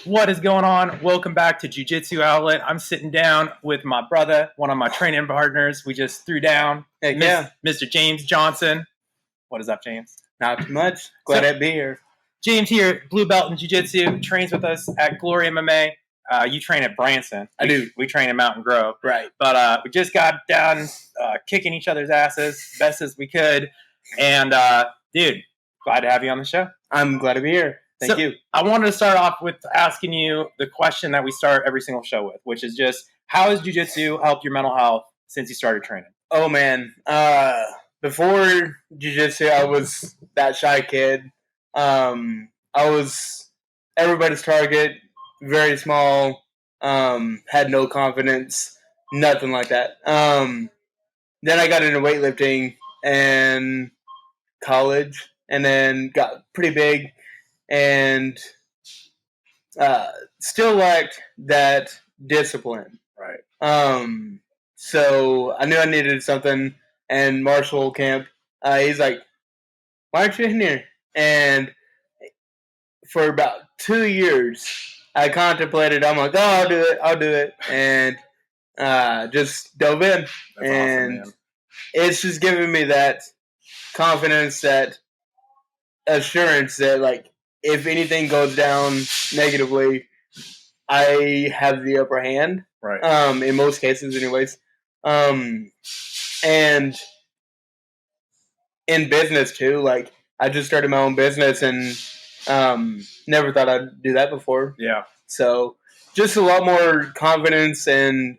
What is going on? Welcome back to Jiu-Jitsu Outlet. I'm sitting down with my brother, one of my training partners. We just threw down. Mr. James Johnson. What is up, James? Not too much. Glad to be here. James here, blue belt in Jiu-Jitsu, trains with us at Glory MMA. You train at Branson. I do. We train in Mountain Grove. Right. But we just got done kicking each other's asses best as we could. And, dude, glad to have you on the show. I'm glad to be here. Thank you. I wanted to start off with asking you the question that we start every single show with, which is just, how has Jiu-Jitsu helped your mental health since you started training? Oh, man. Before Jiu-Jitsu, I was that shy kid. I was everybody's target, very small, had no confidence, nothing like that. Then I got into weightlifting and college, and then got pretty big, and still lacked that discipline. Right. So I knew I needed something, and Marshall Camp, he's like, why aren't you in here? And for about 2 years, I contemplated, I'm like, oh, I'll do it. And just dove in. That's and awesome, man. It's just giving me that confidence, that assurance that, like, if anything goes down negatively, I have the upper hand. Right. In most cases, anyways. And in business, too. Like, I just started my own business and never thought I'd do that before. Yeah. So just a lot more confidence and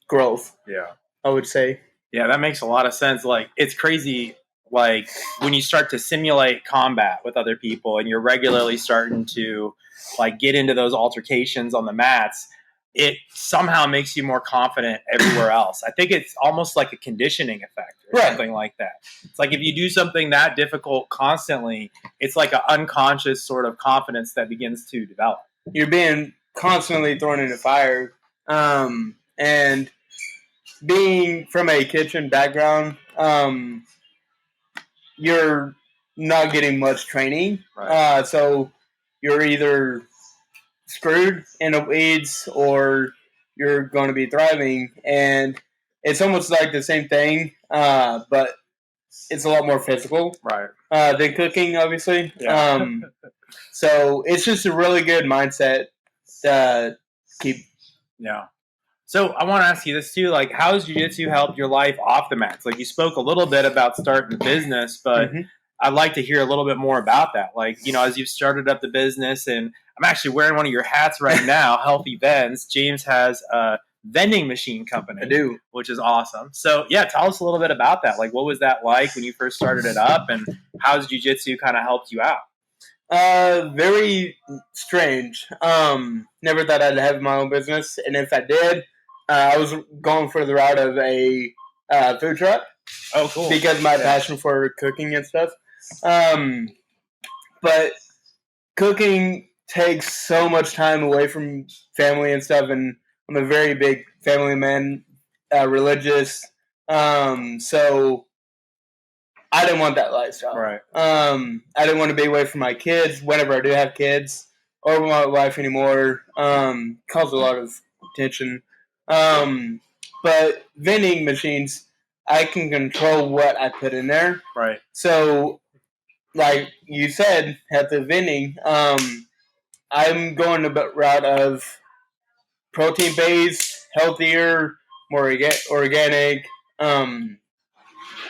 growth. Yeah. I would say. Yeah, that makes a lot of sense. Like, it's crazy, like, when you start to simulate combat with other people and you're regularly starting to, like, get into those altercations on the mats, it somehow makes you more confident everywhere else. I think it's almost like a conditioning effect or something like that. It's like if you do something that difficult constantly, it's like an unconscious sort of confidence that begins to develop. You're being constantly thrown into fire. And being from a kitchen background, you're not getting much training. Right. So you're either screwed in the weeds or you're going to be thriving. And it's almost like the same thing, but it's a lot more physical. Right. Than cooking, obviously. Yeah. So it's just a really good mindset to keep. Yeah. So I want to ask you this too, like, how has Jiu-Jitsu helped your life off the mats? Like, you spoke a little bit about starting a business, but I'd like to hear a little bit more about that. Like, you know, as you've started up the business, and I'm actually wearing one of your hats right now, Healthy Vends. James has a vending machine company. I do. Which is awesome. So, yeah, tell us a little bit about that. Like, what was that like when you first started it up, and how's Jiu-Jitsu kind of helped you out? Very strange. Never thought I'd have my own business, and if I did, I was going for the route of a food truck. Oh, cool. Because of my passion for cooking and stuff. But cooking takes so much time away from family and stuff, and I'm a very big family man, religious. So I didn't want that lifestyle. Right. I didn't want to be away from my kids whenever I do have kids, or with my wife anymore. Causes a lot of tension. But vending machines, I can control what I put in there. Right. So, like you said, at the vending, I'm going the route of protein-based, healthier, more organic,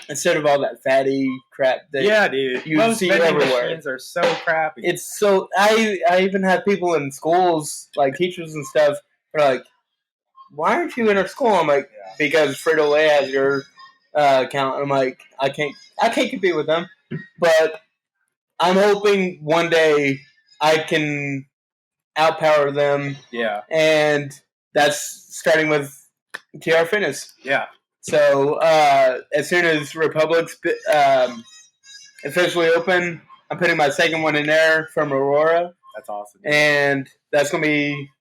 instead of all that fatty crap that dude. you Most see vending everywhere. machines are so crappy. It's so I even have people in schools, like teachers and stuff, are like, why aren't you in our school? I'm like, because Frito-Lay has your account. I'm like, I can't compete with them, but I'm hoping one day I can outpower them. Yeah. And that's starting with TR Fitness. Yeah. So as soon as Republic's officially open, I'm putting my second one in there from Aurora. That's awesome. And that's going to be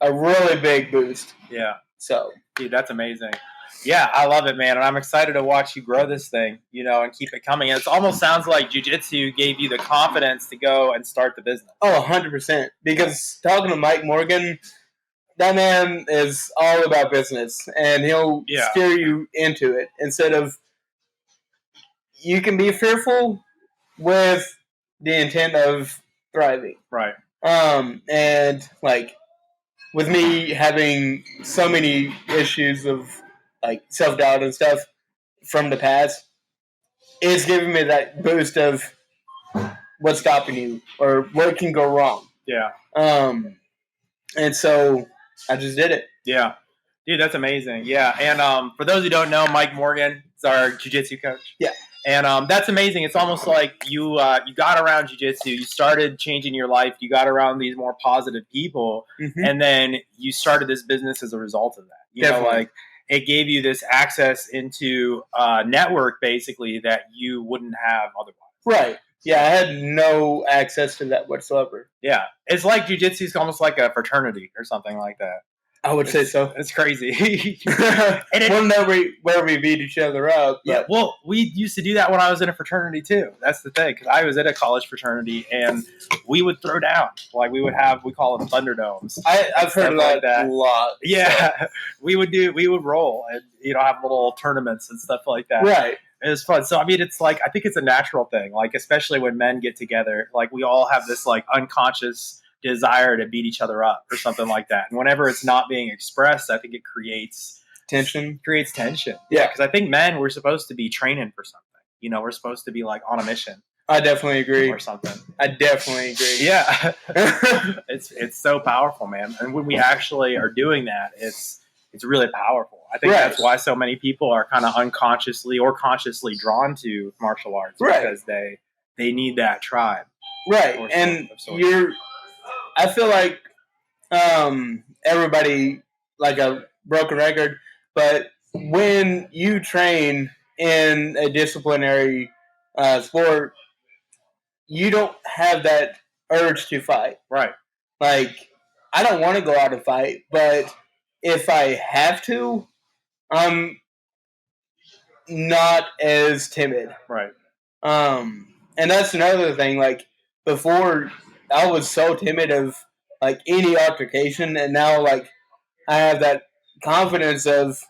a really big boost. Yeah. So, dude, that's amazing. Yeah, I love it, man, and I'm excited to watch you grow this thing, and keep it coming. And it almost sounds like jiu-jitsu gave you the confidence to go and start the business. Oh, 100%. Because talking to Mike Morgan, that man is all about business, and he'll steer you into it instead of you can be fearful with the intent of thriving. Right. And like with me having so many issues of like self-doubt and stuff from the past, it's giving me that boost of what's stopping you or what can go wrong. Yeah. And so I just did it. Yeah. Dude, that's amazing. Yeah. And for those who don't know, Mike Morgan is our jiu-jitsu coach. Yeah. And that's amazing. It's almost like you got around jiu-jitsu. You started changing your life. You got around these more positive people. Mm-hmm. And then you started this business as a result of that. You know, like it gave you this access into a network, basically, that you wouldn't have otherwise. Right. Yeah, I had no access to that whatsoever. Yeah. It's like jiu-jitsu is almost like a fraternity or something like that. I would say so. It's crazy. We'll know where we beat each other up. Yeah, well, we used to do that when I was in a fraternity too. That's the thing, because I was in a college fraternity, and we would throw down. Like we call them Thunderdomes. I've heard of that a lot. Yeah, so. we would roll and have little tournaments and stuff like that. Right. It was fun. So I mean, it's like I think it's a natural thing. Like especially when men get together, like we all have this like unconscious desire to beat each other up or something like that. And whenever it's not being expressed, I think it creates tension. Yeah, because I think men, we're supposed to be training for something. We're supposed to be like on a mission. I definitely agree. Or something. I definitely agree. Yeah. It's so powerful, man. And when we actually are doing that, it's really powerful. I think that's why so many people are kind of unconsciously or consciously drawn to martial arts because they need that tribe. Right. And I feel like everybody, like a broken record, but when you train in a disciplinary sport, you don't have that urge to fight. Right. Like, I don't want to go out and fight, but if I have to, I'm not as timid. Right. And that's another thing. Like, before, I was so timid of like any altercation, and now like I have that confidence of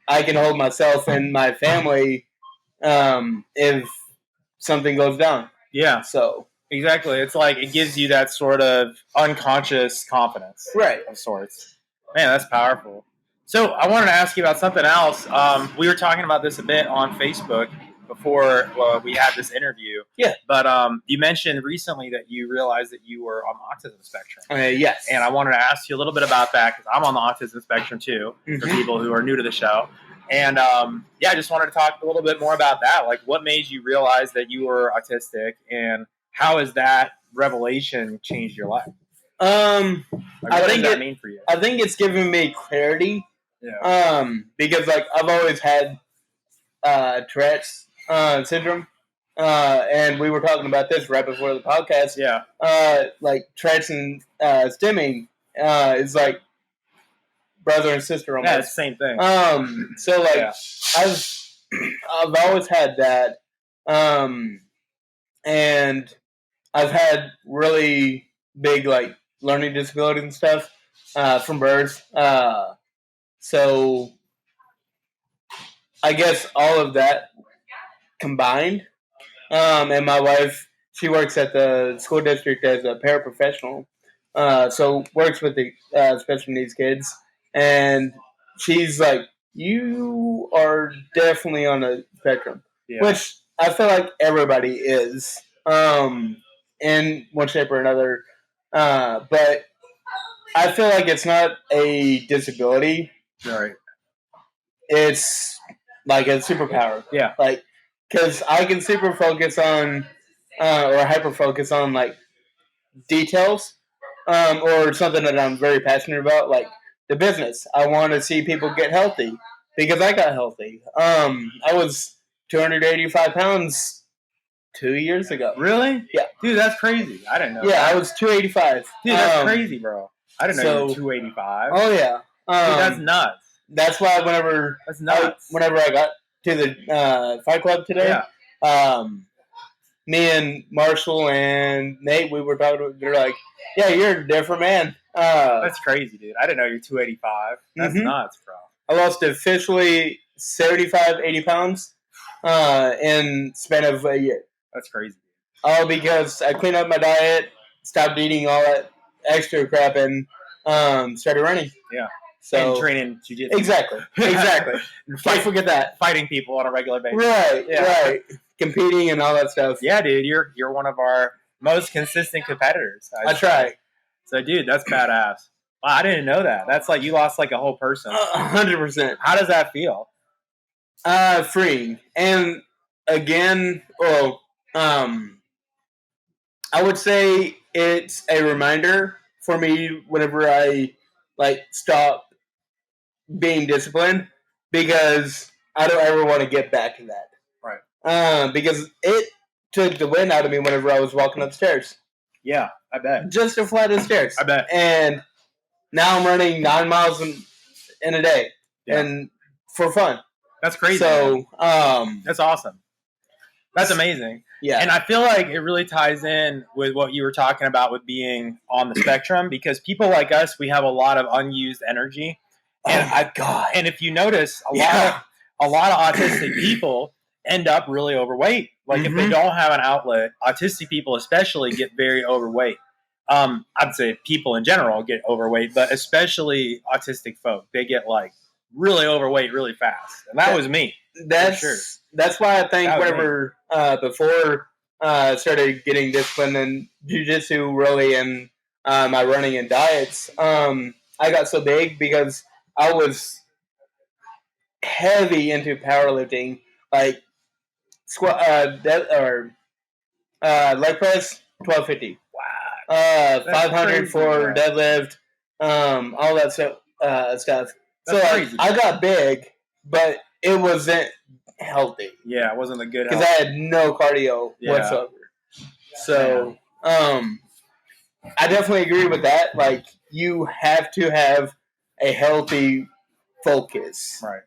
I can hold myself and my family if something goes down. Yeah. So exactly, it's like it gives you that sort of unconscious confidence, right? Of sorts. Man, that's powerful. So I wanted to ask you about something else. We were talking about this a bit on Facebook before we had this interview. Yeah. But you mentioned recently that you realized that you were on the autism spectrum. Yes. And I wanted to ask you a little bit about that because I'm on the autism spectrum too, for people who are new to the show. And I just wanted to talk a little bit more about that. Like, what made you realize that you were autistic, and how has that revelation changed your life? What does that mean for you? I think it's given me clarity. Yeah. Because like I've always had Tourette's syndrome, and we were talking about this right before the podcast. Yeah. Like Tourette's and stimming is like brother and sister almost. Yeah, it's the same thing. So like I've always had that, and I've had really big like learning disabilities and stuff from birth. So I guess all of that combined, and my wife, she works at the school district as a paraprofessional, so works with the special needs kids, and she's like, you are definitely on a spectrum, which I feel like everybody is, in one shape or another, but I feel like it's not a disability. Right. It's like a superpower. Yeah. Like, because I can super focus on, or hyper focus on, like, details, or something that I'm very passionate about, like the business. I want to see people get healthy because I got healthy. I was 285 pounds 2 years ago. Really? Yeah. Dude, that's crazy. I didn't know Yeah, that. I was 285. Dude, that's crazy, bro. I didn't know you were 285. Oh, yeah. Dude, that's nuts. that's why whenever That's nuts. whenever I got to the Fight Club today, me and Marshall and Nate, we were talking. They're like, "Yeah, you're a different man." That's crazy, dude. I didn't know you're 285. That's nuts, bro. I lost officially 75, 80 pounds in span of a year. That's crazy. All because I cleaned up my diet, stopped eating all that extra crap, and started running. Yeah. So and training jiu-jitsu. Exactly. Can't forget that. Fighting people on a regular basis. Right. Competing and all that stuff. Yeah, dude, you're one of our most consistent competitors. I try. So, dude, that's badass. Wow, I didn't know that. That's like you lost like a whole person. 100%. How does that feel? Freeing. And again, I would say it's a reminder for me whenever I stop being disciplined, because I don't ever want to get back to that. Right. Because it took the wind out of me whenever I was walking upstairs. Yeah, I bet. Just a flight of stairs. I bet. And now I'm running 9 miles in a day, and for fun. That's crazy. So, that's awesome. That's amazing. Yeah. And I feel like it really ties in with what you were talking about with being on the spectrum, because people like us, we have a lot of unused energy. And oh my God. And if you notice, a lot of autistic people end up really overweight. Like if they don't have an outlet, autistic people especially get very overweight. I'd say people in general get overweight, but especially autistic folk, they get like really overweight really fast. And that was me. That's why I think whenever before I started getting disciplined in jiu-jitsu really, and my running and diets, I got so big because I was heavy into powerlifting, like squat, leg press, 1250. Wow. 500 for deadlift, all that stuff. That's so I got big, but it wasn't healthy. Yeah, it wasn't a good because I had no cardio whatsoever. So, I definitely agree with that. Like, you have to have a healthy focus. Right.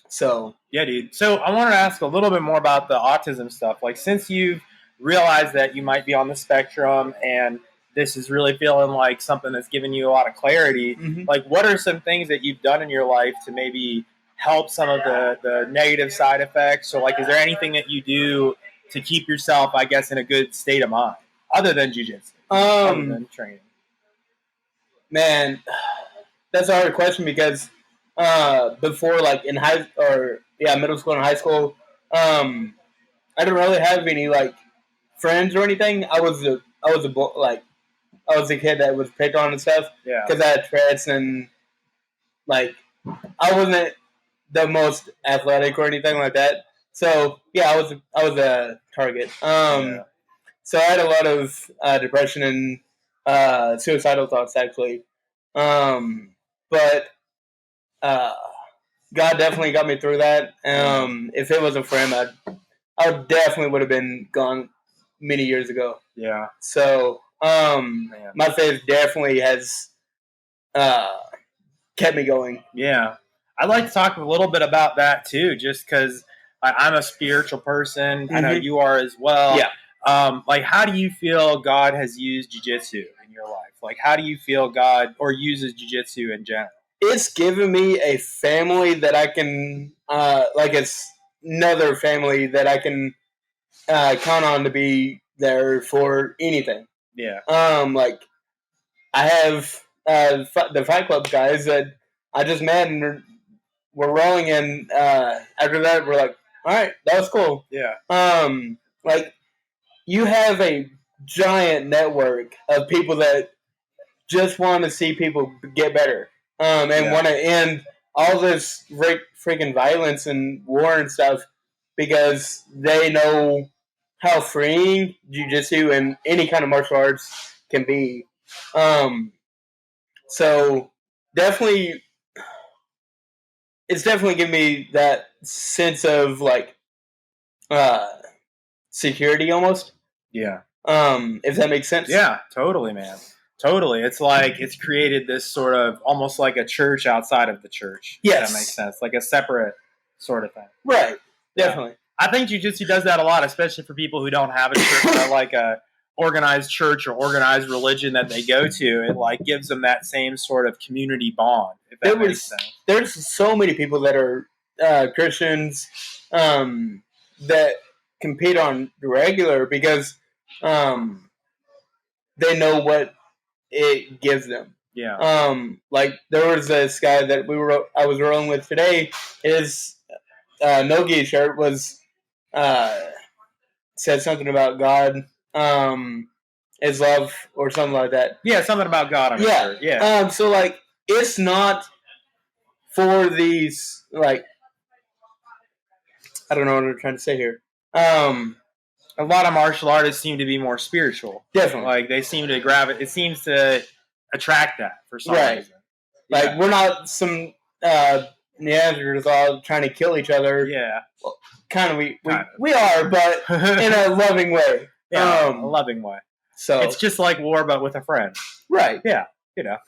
So. Yeah, dude. So I wanted to ask a little bit more about the autism stuff. Like, since you've realized that you might be on the spectrum and this is really feeling like something that's giving you a lot of clarity, like, what are some things that you've done in your life to maybe help some of the negative side effects? So, like, is there anything that you do to keep yourself, I guess, in a good state of mind, other than jiu-jitsu, other than training? Man, that's a hard question because before, like, in middle school and high school, I didn't really have any, like, friends or anything. I was a kid that was picked on and stuff. Yeah. Because I had Tourette's and, like, I wasn't the most athletic or anything like that. So yeah, I was a target. So I had a lot of depression and suicidal thoughts actually. But God definitely got me through that. If it wasn't for him, I definitely would have been gone many years ago. Yeah. So my faith definitely has kept me going. Yeah. I'd like to talk a little bit about that too, just because I'm a spiritual person. I know you are as well. Yeah. Like, how do you feel God has used jiu-jitsu in your life? Like, how do you feel God or uses jiu-jitsu in general? It's given me a family that I can, it's another family that I can count on to be there for anything. Yeah. Like, I have the Fight Club guys that I just met and we're rolling, and after that we're like, all right, that was cool. Yeah. Like, you have a giant network of people that just want to see people get better, and want to end all this freaking violence and war and stuff because they know how freeing jiu-jitsu and any kind of martial arts can be. So definitely, it's definitely given me that sense of, like, security almost. Yeah. If that makes sense. Yeah, totally, man. Totally. It's like it's created this sort of almost like a church outside of the church. Yes. If that makes sense. Like a separate sort of thing. Right. Definitely. Yeah. I think jiu-jitsu does that a lot, especially for people who don't have a church or like a organized church or organized religion that they go to. It like gives them that same sort of community bond, if that makes sense. There's so many people that are Christians that compete on the regular because they know what it gives them. Yeah. Like there was this guy that I was rolling with today. His no-gi shirt was said something about God, his love, or something like that. Yeah, something about God on his shirt. Yeah. So like it's not for these like I don't know what I'm trying to say here. A lot of martial artists seem to be more spiritual. Definitely. Like they seem to it seems to attract that for some reason. Like we're not some Neanderthals trying to kill each other. Yeah. Well, kind of we are, but in a loving way. Yeah, a loving way. So it's just like war, but with a friend. Right. Yeah. You know.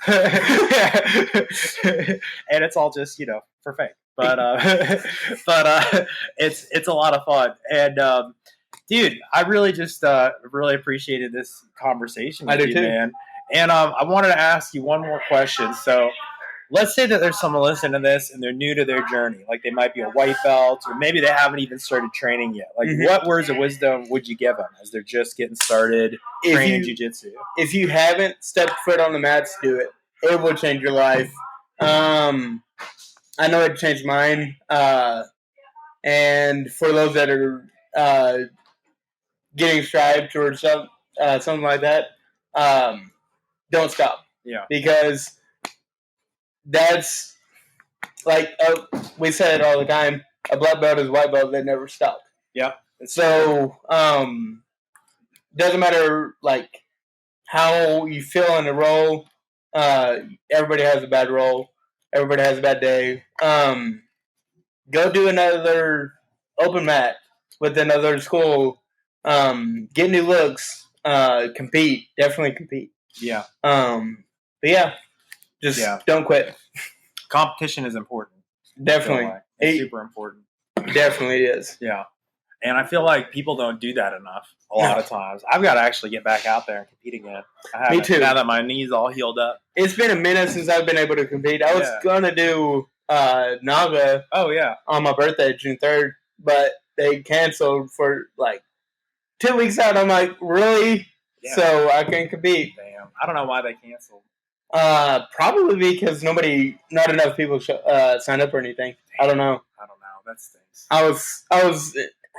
And it's all just, for fake. But it's a lot of fun. And dude, I really just really appreciated this conversation with you, man. And I wanted to ask you one more question. So let's say that there's someone listening to this and they're new to their journey. Like they might be a white belt or maybe they haven't even started training yet. Like what words of wisdom would you give them as they're just getting started training jiu-jitsu? If you haven't stepped foot on the mats, do it. It will change your life. I know it changed mine. And for those that are getting striped or something like that, don't stop. Yeah. Because that's like we say it all the time. A black belt is a white belt that never stopped. Yeah. So doesn't matter like how you feel in the role. Everybody has a bad role. Everybody has a bad day. Go do another open mat with another school. Get new looks. Compete. Definitely compete. Yeah. But yeah, just don't quit. Competition is important. Definitely. It's super important. Definitely is. Yeah. And I feel like people don't do that enough a lot of times. I've got to actually get back out there and compete again. Me too. Now that my knee's all healed up. It's been a minute since I've been able to compete. I was going to do Naga on my birthday, June 3rd, but they canceled for like 2 weeks out. I'm like, really? Yeah. So I couldn't compete. Damn. I don't know why they canceled. Probably because not enough people signed up or anything. Damn. I don't know. That stinks. I was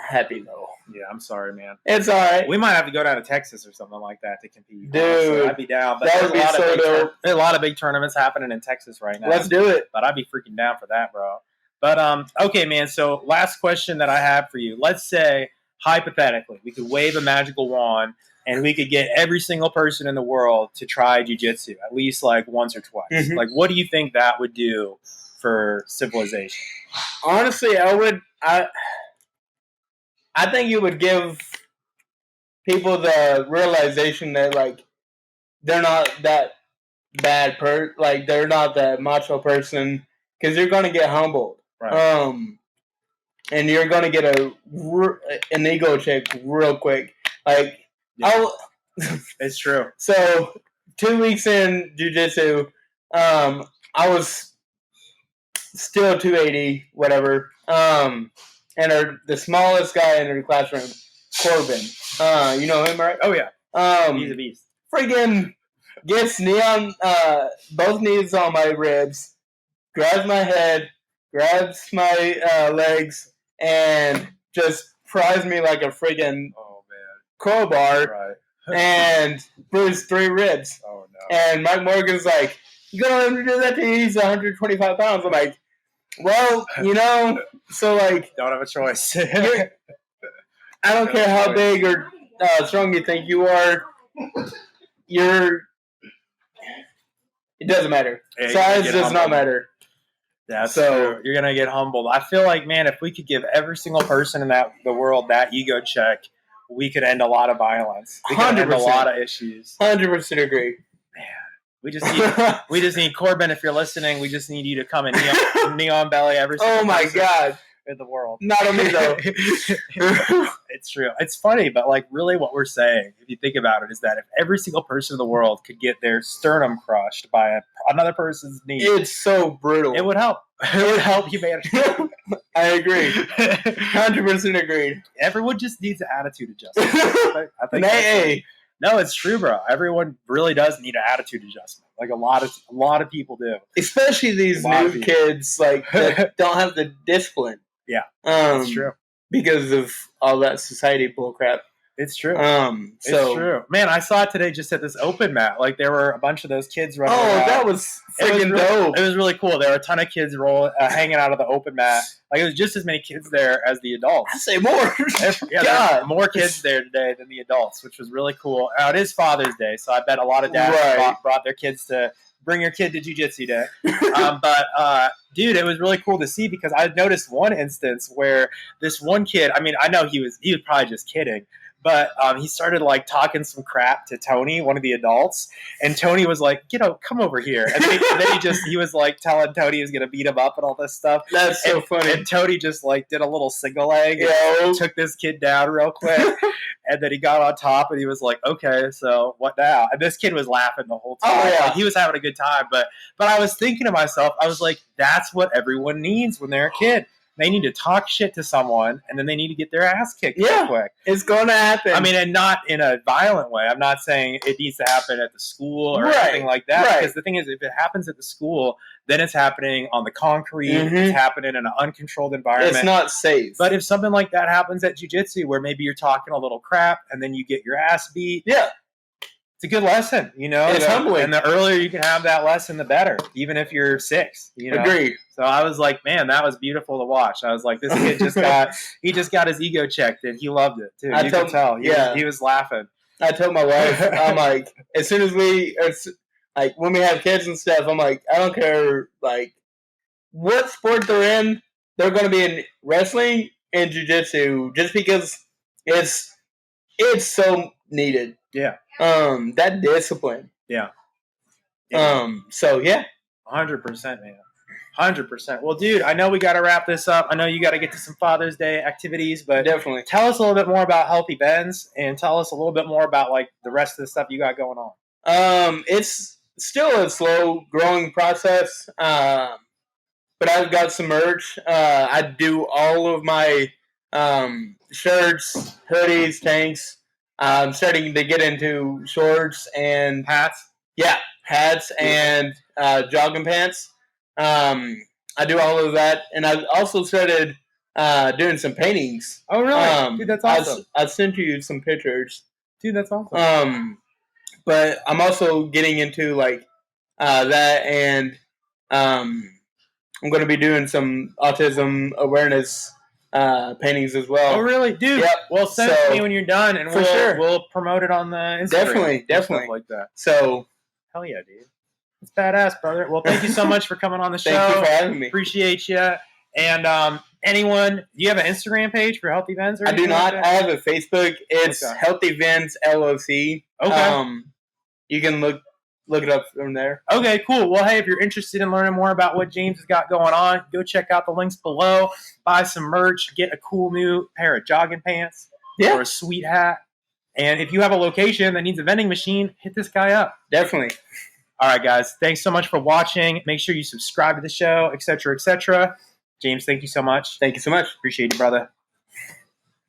happy though. Yeah, I'm sorry, man. It's all right. We might have to go down to Texas or something like that to compete. Dude, I'd be down. But that would be so dope. There's a lot of big tournaments happening in Texas right now. Let's do it. But I'd be freaking down for that, bro. But okay, man. So last question that I have for you. Let's say hypothetically we could wave a magical wand and we could get every single person in the world to try jiu-jitsu at least like once or twice. Mm-hmm. Like, what do you think that would do for civilization? Honestly, I think you would give people the realization that like they're not that bad like they're not that macho person, because you're gonna get humbled, right. And you're gonna get an ego check real quick. Like, it's true. So 2 weeks in jiu-jitsu, I was still 280, whatever. And the smallest guy in her classroom, Corbin. You know him, right? Oh, yeah. He's a beast. Friggin' gets knee on, both knees on my ribs, grabs my head, grabs my legs, and just pries me like a friggin' crowbar, right. and bruised 3 ribs. Oh, no. And Mike Morgan's like, you gonna let him do that to you? He's 125 pounds. I'm like, well, so like... Don't have a choice. I don't care how big or strong you think you are. It doesn't matter. Size does not matter. That's true. You're going to get humbled. I feel like, man, if we could give every single person in the world that ego check, we could end a lot of violence. We could end a lot of issues. 100% agree. Man, We just need Corbin. If you're listening, we just need you to come in neon belly every single Oh my God. in the world. Not on me though. It's true. It's funny, but like really what we're saying, if you think about it, is that if every single person in the world could get their sternum crushed by another person's knee, it's so brutal. It would help. It would help humanity. I agree. 100% agreed. Everyone just needs an attitude adjustment. I think no, it's true, bro. Everyone really does need an attitude adjustment. Like a lot of people do. Especially these new kids, like that don't have the discipline. Yeah, that's true. Because of all that society bullcrap. It's true. It's true. Man, I saw it today just at this open mat. Like there were a bunch of those kids running around. That was freaking dope. It was really cool. There were a ton of kids hanging out of the open mat. Like it was just as many kids there as the adults. I'd say more. Yeah, there were more kids there today than the adults, which was really cool. It is Father's Day, so I bet a lot of dads brought their kids to bring your kid to Jiu-Jitsu Day. Dude, it was really cool to see because I noticed one instance where this one kid, I mean, I know he was probably just kidding, but he started like talking some crap to Tony, one of the adults, and Tony was like, come over here. And then he was like telling Tony he was going to beat him up and all this stuff. That's so funny. And Tony just like did a little single leg and took this kid down real quick. And then he got on top and he was like, okay, so what now? And this kid was laughing the whole time. Oh, yeah. Like, he was having a good time. But I was thinking to myself, I was like, that's what everyone needs when they're a kid. They need to talk shit to someone, and then they need to get their ass kicked real quick. It's going to happen. I mean, and not in a violent way. I'm not saying it needs to happen at the school or anything like that. Because the thing is, if it happens at the school, then it's happening on the concrete. Mm-hmm. It's happening in an uncontrolled environment. It's not safe. But if something like that happens at jiu-jitsu, where maybe you're talking a little crap, and then you get your ass beat. Yeah. It's a good lesson, It's humbling. And the earlier you can have that lesson, the better, even if you're 6. Agreed. So I was like, man, that was beautiful to watch. I was like, this kid just got his ego checked, and he loved it, too. You could tell. He was laughing. I told my wife, I'm like, as soon as when we have kids and stuff, I'm like, I don't care, like, what sport they're in, they're going to be in wrestling and jiu-jitsu just because it's so needed. Yeah. That discipline. Yeah. So yeah. 100%, man. 100%. Well, dude, I know we got to wrap this up. I know you got to get to some Father's Day activities, but definitely tell us a little bit more about Healthy Bends and tell us a little bit more about like the rest of the stuff you got going on. It's still a slow growing process. But I've got some merch. I do all of my shirts, hoodies, tanks. I'm starting to get into shorts and hats. Yeah, hats and jogging pants. I do all of that, and I've also started doing some paintings. Oh, really? Dude, that's awesome. I sent you some pictures. Dude, that's awesome. But I'm also getting into like that, and I'm going to be doing some autism awareness paintings as well. Oh, really? Dude, yep. Well, send it to me when you're done, and we'll promote it on the Instagram. Definitely. Stuff like that. So, hell yeah, dude. It's badass, brother. Well, thank you so much for coming on the show. Thank you for having me. Appreciate you. And anyone, do you have an Instagram page for Healthy Vends? I do not. I have a Facebook. It's Healthy Vends LLC. Okay. You can look it up from there. Okay, cool. Well, hey, if you're interested in learning more about what James has got going on, go check out the links below. Buy some merch. Get a cool new pair of jogging pants or a sweet hat. And if you have a location that needs a vending machine, hit this guy up. Definitely. All right, guys. Thanks so much for watching. Make sure you subscribe to the show, etc., etc. James, thank you so much. Thank you so much. Appreciate you, brother.